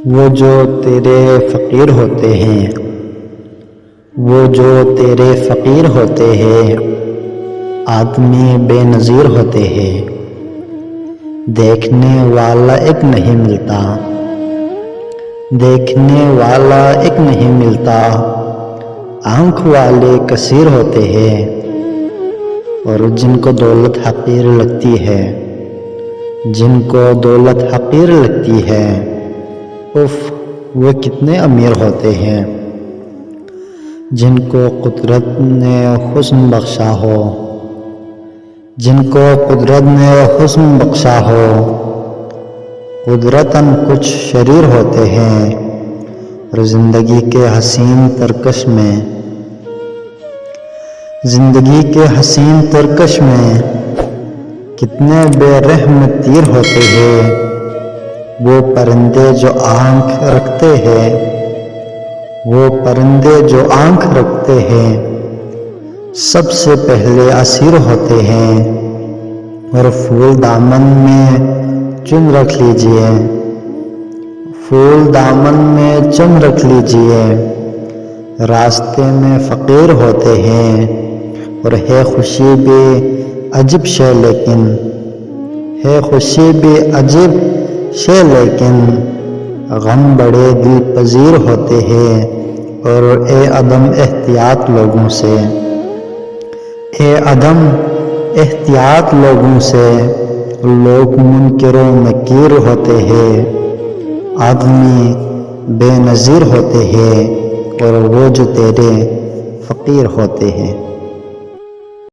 وہ جو تیرے فقیر ہوتے ہیں، وہ جو تیرے فقیر ہوتے ہیں، آدمی بے نظیر ہوتے ہیں۔ دیکھنے والا ایک نہیں ملتا، دیکھنے والا ایک نہیں ملتا، آنکھ والے کثیر ہوتے ہیں۔ اور جن کو دولت حقیر لگتی ہے، جن کو دولت حقیر لگتی ہے، اف وہ کتنے امیر ہوتے ہیں۔ جن کو قدرت نے حسن بخشا ہو، جن کو قدرت نے حسن بخشا ہو، قدرتاً کچھ شریر ہوتے ہیں۔ اور زندگی کے حسین ترکش میں، زندگی کے حسین ترکش میں کتنے بے رحم تیر ہوتے ہیں۔ وہ پرندے جو آنکھ رکھتے ہیں، وہ پرندے جو آنکھ رکھتے ہیں، سب سے پہلے اسیر ہوتے ہیں۔ اور پھول دامن میں چن رکھ لیجئے، پھول دامن میں چن رکھ لیجئے، راستے میں فقیر ہوتے ہیں۔ اور ہے خوشی بھی عجب شے لیکن، ہے خوشی بھی عجب شے لیکن، غم بڑے دل پذیر ہوتے ہیں۔ اور اے عدم احتیاط لوگوں سے، اے عدم احتیاط لوگوں سے، لوگ منکر و نکیر ہوتے ہیں۔ آدمی بے نظیر ہوتے ہیں، اور وہ جو تیرے فقیر ہوتے ہیں۔